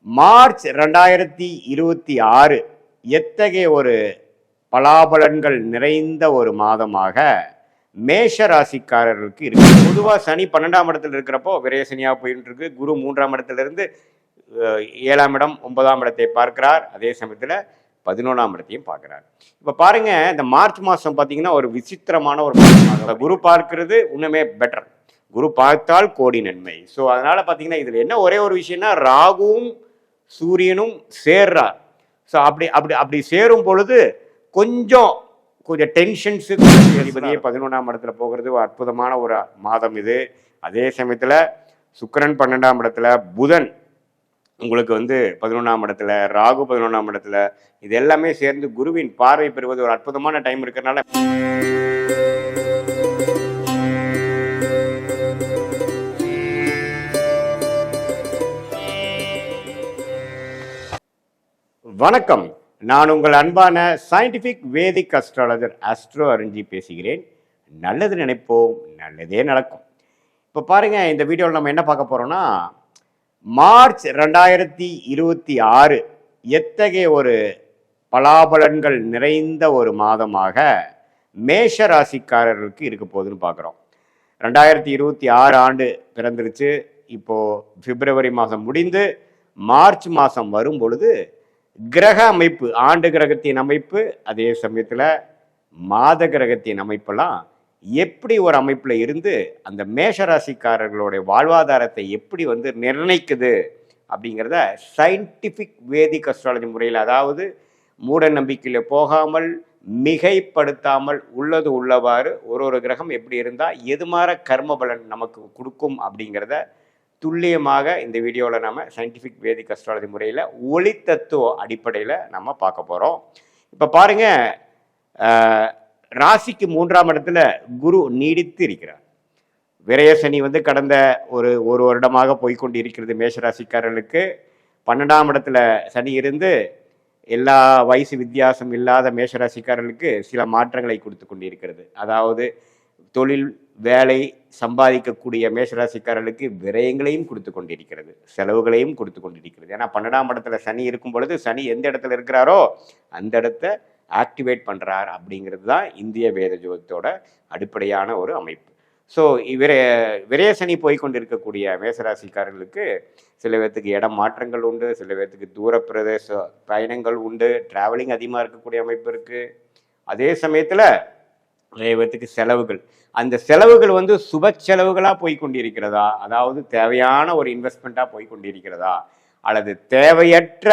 March 2026 எத்தகைய ஒரு பலாபலன்கள் நிறைந்த ஒரு மாதமாக மேஷ ராசிக்காரர்களுக்கு இருக்கு. பொதுவாக சனி 12ஆம் இடத்துல இருக்கிறப்போ விரயசனியா போயிட்டு இருக்கு. குரு 3ஆம் இடத்துல இருந்து 7ஆம் இடம் 9ஆம் இடத்தை பார்க்கிறார். அதே சமயத்தில் 11ஆம் இடத்தையும் பார்க்கிறார். இப்போ பாருங்க, இந்த மார்ச் மாதம் பார்த்தீங்கன்னா ஒரு விசித்திரமான ஒரு மாதமாக குரு பார்க்கிறது இன்னுமே பெட்டர். குரு பார்த்தால் கோடி நன்மை. ஸோ அதனால பார்த்தீங்கன்னா இதில் என்ன ஒரே ஒரு விஷயம்னா ராகுவும் சூரியனும் சேர்றார். ஸோ அப்படி அப்படி அப்படி சேரும் பொழுது கொஞ்சம் டென்ஷன்ஸு. அதிபதியே 11ஆம் இடத்துல போகிறது ஒரு அற்புதமான ஒரு மாதம் இது. அதே சமயத்தில் சுக்கிரன் 12ஆம் இடத்துல, புதன் உங்களுக்கு 11ஆம் இடத்துல, ராகு 11ஆம் இடத்துல, இது எல்லாமே சேர்ந்து குருவின் பார்வை பெறுவது ஒரு அற்புதமான டைம் இருக்கிறனால வணக்கம். நான் உங்கள் அன்பான சயின்டிஃபிக் வேதிக் அஸ்ட்ராலஜர் ஆஸ்ட்ரோ அருஞ்சி பேசுகிறேன். நல்லது நினைப்போம், நல்லதே நடக்கும். இப்போ பாருங்க, இந்த வீடியோவில் நம்ம என்ன பார்க்க போறோம்னா, மார்ச் 2026 எத்தகைய ஒரு பலாபலன்கள் நிறைந்த ஒரு மாதமாக மேஷ ராசிக்காரர்களுக்கு இருக்க போகுதுன்னு பார்க்குறோம். 2026 ஆண்டு பிறந்துருச்சு. இப்போ பிப்ரவரி மாதம் முடிந்து மார்ச் மாதம் வரும் பொழுது கிரக அமைப்பு, ஆண்டு கிரகத்தின் அமைப்பு, அதே சமயத்தில் மாத கிரகத்தின் அமைப்பெல்லாம் எப்படி ஒரு அமைப்பில் இருந்து அந்த மேஷராசிக்காரர்களுடைய வாழ்வாதாரத்தை எப்படி நிர்ணயிக்குது அப்படிங்கிறத சயின்டிஃபிக் வேதிக் அஸ்ட்ராலஜி முறையில், அதாவது மூட நம்பிக்கையில் போகாமல் மிகைப்படுத்தாமல் உள்ளது உள்ளவாறு ஒரு கிரகம் எப்படி இருந்தால் எது மாதிரி கர்ம பலன் நமக்கு கொடுக்கும் அப்படிங்கிறத துல்லியமாக இந்த வீடியோவில் நம்ம சயின்டிஃபிக் வேதிக் அஸ்ட்ராலஜி முறையில் ஒளி தத்துவ அடிப்படையில் நம்ம பார்க்க போகிறோம். இப்போ பாருங்கள், ராசிக்கு 3ஆம் இடத்துல குரு நீடித்து இருக்கிறார். விரயசனி கடந்த ஒரு வருடமாக போய்கொண்டு இருக்கிறது மேஷராசிக்காரர்களுக்கு. 12ஆம் இடத்துல சனி இருந்து எல்லா வயசு வித்தியாசம் இல்லாத மேஷராசிக்காரர்களுக்கு சில மாற்றங்களை கொடுத்து கொண்டு இருக்கிறது. அதாவது தொழில் வேலை சம்பாதிக்கக்கூடிய மேஷராசிக்காரர்களுக்கு விரயங்களையும் கொடுத்து கொண்டிருக்கிறது, செலவுகளையும் கொடுத்து கொண்டிருக்கிறது. ஏன்னா 12ஆம் இடத்துல சனி இருக்கும் பொழுது சனி எந்த இடத்துல இருக்கிறாரோ அந்த இடத்த ஆக்டிவேட் பண்ணுறார் அப்படிங்கிறது தான் இந்திய வேத ஜோதிடத்தோட அடிப்படையான ஒரு அமைப்பு. ஸோ விரயசனி போய்கொண்டிருக்கக்கூடிய மேஷராசிக்காரர்களுக்கு சில பேர்த்துக்கு இடம் மாற்றங்கள் உண்டு, சில பேர்த்துக்கு தூர பிரதேச பயணங்கள் உண்டு, டிராவலிங் அதிகமாக இருக்கக்கூடிய அமைப்பு இருக்குது. அதே சமயத்தில் நிறைய பேர்த்துக்கு செலவுகள், அந்த செலவுகள் சுப செலவுகளாக போய்கொண்டிருக்கிறதா, அதாவது தேவையான ஒரு இன்வெஸ்ட்மெண்ட்டாக போய்கொண்டிருக்கிறதா, அல்லது தேவையற்ற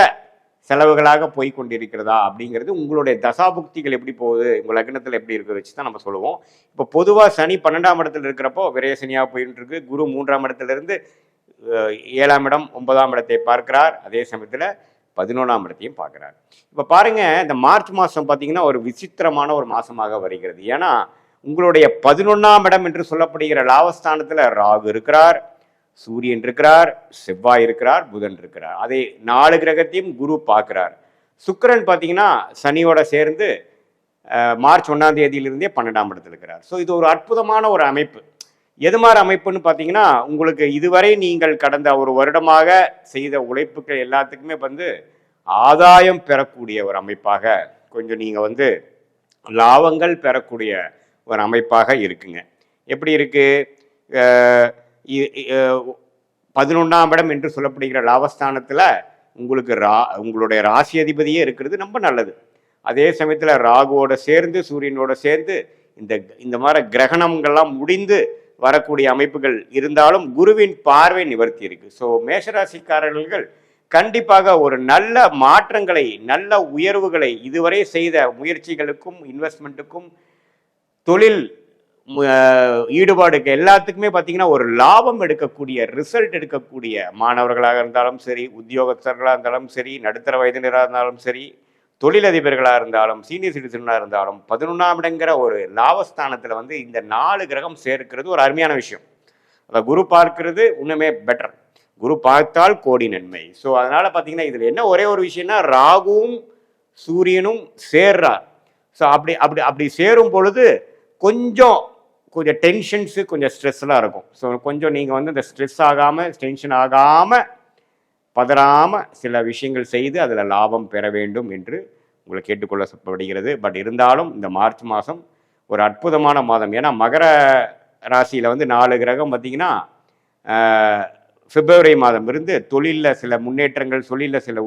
செலவுகளாக போய்கொண்டிருக்கிறதா அப்படிங்கிறது உங்களுடைய தசாபுக்திகள் எப்படி போகுது, உங்கள் லக்னத்தில் எப்படி இருக்கிறத வச்சு தான் நம்ம சொல்லுவோம். இப்போ பொதுவாக சனி 12ஆம் இடத்துல இருக்கிறப்போ விரயசனியாக போயிட்டு இருக்கு. குரு 3ஆம் இடத்துலேருந்து 7ஆம் இடம் 9ஆம் இடத்தை பார்க்கிறார். அதே சமயத்தில் 11ஆம் இடத்தையும் பார்க்குறாரு. இப்போ பாருங்கள், இந்த மார்ச் மாதம் பார்த்தீங்கன்னா ஒரு விசித்திரமான ஒரு மாதமாக வருகிறது. ஏன்னா உங்களுடைய 11ஆம் இடம் என்று சொல்லப்படுகிற லாபஸ்தானத்தில் ராகு இருக்கிறார், சூரியன் இருக்கிறார், செவ்வாய் இருக்கிறார், புதன் இருக்கிறார். அதை 4 கிரகத்தையும் குரு பார்க்கிறார். சுக்கிரன் பார்த்தீங்கன்னா சனியோட சேர்ந்து மார்ச் 1ஆம் தேதியிலிருந்தே 12ஆம் இடத்துல இருக்கிறார். ஸோ இது ஒரு அற்புதமான ஒரு அமைப்பு. எது மாதிரி அமைப்புன்னு பார்த்தீங்கன்னா, உங்களுக்கு இதுவரை நீங்கள் கடந்த ஒரு வருடமாக செய்த உழைப்புகள் எல்லாத்துக்குமே ஆதாயம் பெறக்கூடிய ஒரு அமைப்பாக, கொஞ்சம் நீங்கள் லாபங்கள் பெறக்கூடிய ஒரு அமைப்பாக இருக்குங்க. எப்படி இருக்கு? 11ஆம் இடம் என்று சொல்லப்படுகிற லாபஸ்தானத்தில் உங்களுக்கு உங்களுடைய ராசி அதிபதியே இருக்கிறது ரொம்ப நல்லது. அதே சமயத்தில் ராகுவோட சேர்ந்து சூரியனோட சேர்ந்து இந்த மாதிரி கிரகணங்கள்லாம் முடிந்து வரக்கூடிய அமைப்புகள் இருந்தாலும் குருவின் பார்வை நிவர்த்தி இருக்கு. ஸோ மேஷராசிக்காரர்கள் கண்டிப்பாக ஒரு நல்ல மாற்றங்களை, நல்ல உயர்வுகளை, இதுவரை செய்த முயற்சிகளுக்கும் இன்வெஸ்ட்மெண்ட்டுக்கும் தொழில் ஈடுபாடுக்கு எல்லாத்துக்குமே பார்த்தீங்கன்னா ஒரு லாபம் எடுக்கக்கூடிய, ரிசல்ட் எடுக்கக்கூடிய மாணவர்களாக இருந்தாலும் சரி, உத்தியோகஸ்தர்களாக இருந்தாலும் சரி, நடுத்தர வயதினராக இருந்தாலும் சரி, தொழிலதிபர்களாக இருந்தாலும், சீனியர் சிட்டிசனாக இருந்தாலும் 11ஆம் இடங்கிற ஒரு லாபஸ்தானத்தில் இந்த 4 கிரகம் சேர்க்கிறது ஒரு அருமையான விஷயம். அதை குரு பார்க்கிறது இன்னுமே பெட்டர். குரு பார்த்தால் கோடி நன்மை. ஸோ அதனால பார்த்தீங்கன்னா இதில் என்ன ஒரே ஒரு விஷயம்னா ராகுவும் சூரியனும் சேர்றார். ஸோ அப்படி அப்படி அப்படி சேரும் பொழுது கொஞ்சம் டென்ஷன்ஸு, கொஞ்சம் ஸ்ட்ரெஸ்லாம் இருக்கும். ஸோ கொஞ்சம் நீங்கள் இந்த ஸ்ட்ரெஸ் ஆகாமல், டென்ஷன் ஆகாமல் பதறாமல் சில விஷயங்கள் செய்து அதில் லாபம் பெற வேண்டும் என்று உங்களை கேட்டுக்கொள்ளப்படுகிறது. பட் இருந்தாலும் இந்த மார்ச் மாதம் ஒரு அற்புதமான மாதம். ஏன்னா மகர ராசியில் வந்து 4 கிரகம் பார்த்திங்கன்னா பிப்ரவரி மாதம் இருந்து தொழிலில் சில முன்னேற்றங்கள், தொழிலில் சில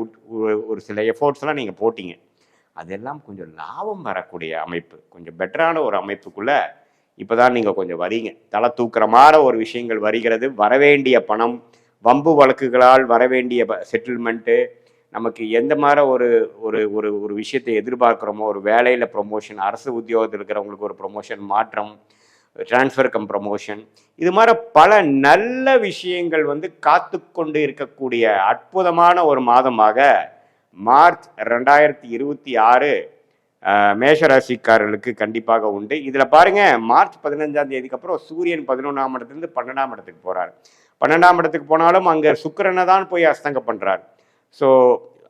ஒரு சில எஃபோர்ட்ஸ்லாம் நீங்கள் போட்டிங்க. அதெல்லாம் கொஞ்சம் லாபம் வரக்கூடிய அமைப்பு, கொஞ்சம் பெட்டரான ஒரு அமைப்புக்குள்ளே இப்போ தான் நீங்கள் கொஞ்சம் வரீங்க. தலை தூக்குற மாதிரி ஒரு விஷயங்கள் வருகிறது. வரவேண்டிய பணம், வம்பு வழக்குகளால் வரவேண்டிய செட்டில்மெண்ட்டு, நமக்கு எந்த மாதிரி ஒரு ஒரு ஒரு ஒரு விஷயத்தை எதிர்பார்க்குறோமோ, ஒரு வேலையில் ப்ரொமோஷன், அரசு உத்தியோகத்தில் இருக்கிறவங்களுக்கு ஒரு ப்ரொமோஷன் மாற்றம், டிரான்ஸ்ஃபர் கம் ப்ரமோஷன், இது மாதிரி பல நல்ல விஷயங்கள் வந்து காத்து கொண்டு இருக்கக்கூடிய அற்புதமான ஒரு மாதமாக மார்ச் 2026 மேஷராசிக்காரர்களுக்கு கண்டிப்பாக உண்டு. இதில் பாருங்க, மார்ச் 15ஆம் தேதிக்கு அப்புறம் சூரியன் 11ஆம் இடத்துலேருந்து 12ஆம் இடத்துக்கு போகிறார். 12ஆம் இடத்துக்கு போனாலும் அங்கே சுக்கிரனை தான் போய் அஸ்தங்க பண்ணுறார். ஸோ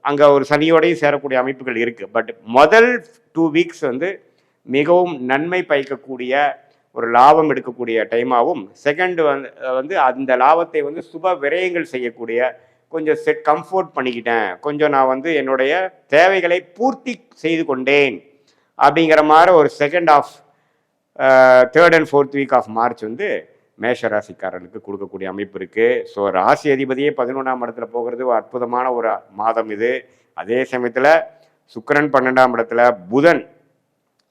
அங்கே ஒரு சனியோடையும் சேரக்கூடிய அமைப்புகள் இருக்குது. பட் முதல் 2 வீக்ஸ் வந்து மிகவும் நன்மை பயக்கக்கூடிய ஒரு லாபம் எடுக்கக்கூடிய டைமாகவும், செகண்ட் வந்து அந்த லாபத்தை வந்து சுப விரயங்கள் செய்யக்கூடிய, கொஞ்சம் கம்ஃபோர்ட் பண்ணிக்கிட்டேன், கொஞ்சம் நான் வந்து என்னுடைய தேவைகளை பூர்த்தி செய்து கொண்டேன் அப்படிங்கிற மாதிரி ஒரு second of 3rd and 4th week of March வந்து மேஷ ராசிக்காரர்களுக்கு கொடுக்கக்கூடிய அமைப்பு இருக்குது. ஸோ ராசி அதிபதியே 11ஆம் இடத்துல போகிறது ஒரு அற்புதமான ஒரு மாதம் இது. அதே சமயத்தில் சுக்கிரன் 12ஆம் இடத்துல, புதன்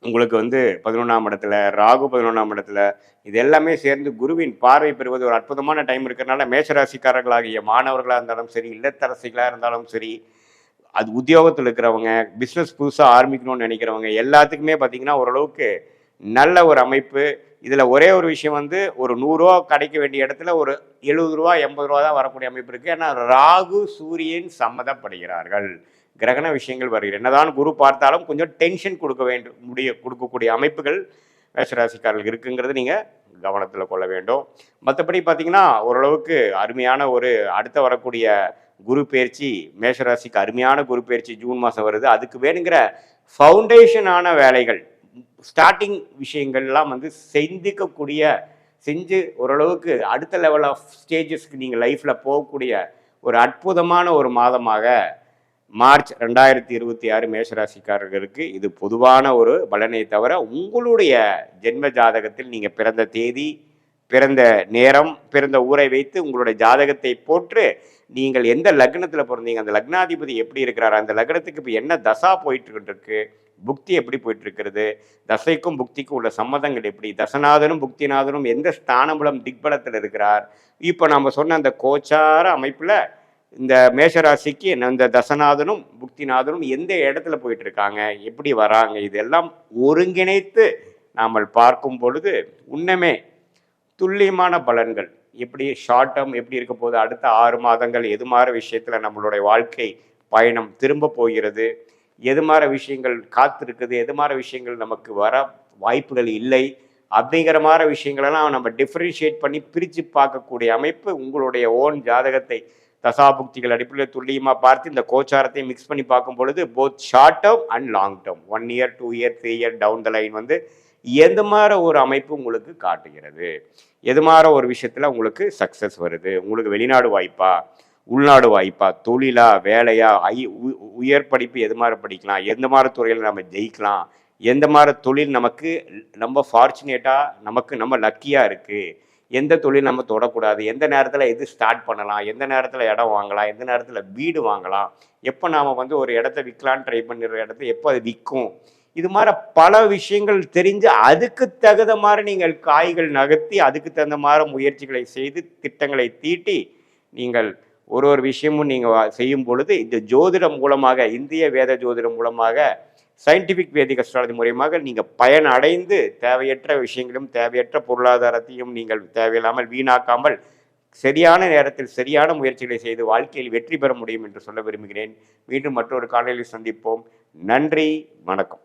உங்களுக்கு வந்து 11ஆம் இடத்துல, ராகு 11ஆம் இடத்துல, இது எல்லாமே சேர்ந்து குருவின் பார்வை பெறுவது ஒரு அற்புதமான டைம் இருக்கிறதுனால மேஷராசிக்காரர்களாகிய மாணவர்களாக இருந்தாலும் சரி, இல்லத்தரசிகளாக இருந்தாலும் சரி, அது உத்தியோகத்தில் இருக்கிறவங்க, பிஸ்னஸ் புதுசாக ஆரம்பிக்கணும்னு நினைக்கிறவங்க எல்லாத்துக்குமே பார்த்தீங்கன்னா ஓரளவுக்கு நல்ல ஒரு அமைப்பு. இதில் ஒரே ஒரு விஷயம் வந்து, ஒரு 100 ரூபா கிடைக்க வேண்டிய இடத்துல ஒரு 70 ரூபா 80 ரூபா தான் வரக்கூடிய அமைப்பு இருக்குது. ஏன்னா ராகு சூரியன் சம்மதப்படுகிறார்கள், கிரகண விஷயங்கள் வருகிறது. என்னதான் குரு பார்த்தாலும் கொஞ்சம் டென்ஷன் கொடுக்கக்கூடிய அமைப்புகள் மேஷராசிக்காரர்களுக்கு இருக்குங்கிறது நீங்கள் கவனத்தில் கொள்ள வேண்டும். மற்றபடி பார்த்தீங்கன்னா ஓரளவுக்கு அருமையான ஒரு அடுத்த வரக்கூடிய குரு பயிற்சி, மேஷராசிக்கு அருமையான குரு பயிற்சி ஜூன் மாதம் வருது. அதுக்கு வேணுங்கிற ஃபவுண்டேஷனான வேலைகள், ஸ்டார்டிங் விஷயங்கள்லாம் வந்து செஞ்சு ஓரளவுக்கு அடுத்த லெவல் ஆஃப் ஸ்டேஜஸ்க்கு நீங்கள் லைஃப்பில் போகக்கூடிய ஒரு அற்புதமான ஒரு மாதமாக மார்ச் 2026 மேஷராசிக்காரர்களுக்கு இது பொதுவான ஒரு பலனை தவிர, உங்களுடைய ஜென்ம ஜாதகத்தில் நீங்கள் பிறந்த தேதி, பிறந்த நேரம், பிறந்த ஊரை வைத்து உங்களுடைய ஜாதகத்தை போற்று நீங்கள் எந்த லக்னத்தில் பிறந்தீங்க, அந்த லக்னாதிபதி எப்படி இருக்கிறார், அந்த லக்னத்துக்கு இப்போ என்ன தசா போயிட்டு இருக்கு, புக்தி எப்படி போயிட்டு இருக்கிறது, தசைக்கும் புக்திக்கும் உள்ள சம்மதங்கள் எப்படி, தசநாதனும் புக்திநாதனும் எந்த ஸ்தானபலம் திக்பலத்தில் இருக்கிறார், இப்போ நம்ம சொன்ன அந்த கோச்சார அமைப்பில் இந்த மேஷராசிக்கு இந்த தசநாதனும் புக்திநாதனும் எந்த இடத்துல போயிட்டு இருக்காங்க, எப்படி வராங்க, இதெல்லாம் ஒருங்கிணைத்து நாம் பார்க்கும் பொழுது உண்மையே துல்லியமான பலன்கள், எப்படி ஷார்ட் டேர்ம் எப்படி இருக்க போகுது, அடுத்த 6 மாதங்கள் எது மாதிரி விஷயத்தில் நம்மளுடைய வாழ்க்கை பயணம் திரும்ப போகிறது, எது மாதிரி விஷயங்கள் காத்திருக்குது, எது மாதிரி விஷயங்கள் நமக்கு வர வாய்ப்புகள் இல்லை அப்படிங்கிற மாதிரி விஷயங்களெல்லாம் நம்ம டிஃப்ரென்ஷியேட் பண்ணி பிரித்து பார்க்கக்கூடிய அமைப்பு உங்களுடைய ஓன் ஜாதகத்தை தசாபுக்திகள் அடிப்படையில் துல்லியமாக பார்த்து இந்த கோச்சாரத்தை மிக்ஸ் பண்ணி பார்க்கும் பொழுது both short term and long term, 1 year 2 year 3 year down the line வந்து எது மாதிரி ஒரு அமைப்பு உங்களுக்கு காட்டுகிறது, எது மாதிரி ஒரு விஷயத்தில் உங்களுக்கு சக்ஸஸ் வருது, உங்களுக்கு வெளிநாடு வாய்ப்பா, உள்நாடு வாய்ப்பா, தொழிலா, வேலையா, உயர் படிப்பு எது மாதிரி படிக்கலாம், எந்த மாதிரி துறையில் நம்ம ஜெயிக்கலாம், எந்த மாதிரி தொழில் நமக்கு நம்ம ஃபார்ச்சுனேட்டாக நம்ம லக்கியாக இருக்குது, எந்த தொழில் நம்ம தொடக்கூடாது, எந்த நேரத்தில் எது ஸ்டார்ட் பண்ணலாம், எந்த நேரத்தில் இடம் வாங்கலாம், எந்த நேரத்தில் வீடு வாங்கலாம், எப்போ நாம் வந்து ஒரு இடத்த விற்கலான்னு ட்ரை பண்ணுற இடத்த எப்போ அது விற்கும், இது மாதிரி பல விஷயங்கள் தெரிஞ்சு அதுக்கு தகுந்த மாதிரி நீங்கள் காய்கள் நகர்த்தி அதுக்கு தகுந்த மாதிரி முயற்சிகளை செய்து திட்டங்களை தீட்டி நீங்கள் ஒரு விஷயமும் நீங்கள் செய்யும் பொழுது இந்த ஜோதிடம் மூலமாக, இந்திய வேத ஜோதிடம் மூலமாக, சயின்டிஃபிக் வேதிக் அஸ்ட்ராலஜி மூலமாக நீங்கள் பயன் அடைந்து தேவையற்ற விஷயங்களும் தேவையற்ற பொருளாதாரத்தையும் நீங்கள் தேவையில்லாமல் வீணாக்காமல் சரியான நேரத்தில் சரியான முயற்சிகளை செய்து வாழ்க்கையில் வெற்றி பெற முடியும் என்று சொல்ல விரும்புகிறேன். மீண்டும் மற்றொரு காணொளியில் சந்திப்போம். நன்றி, வணக்கம்.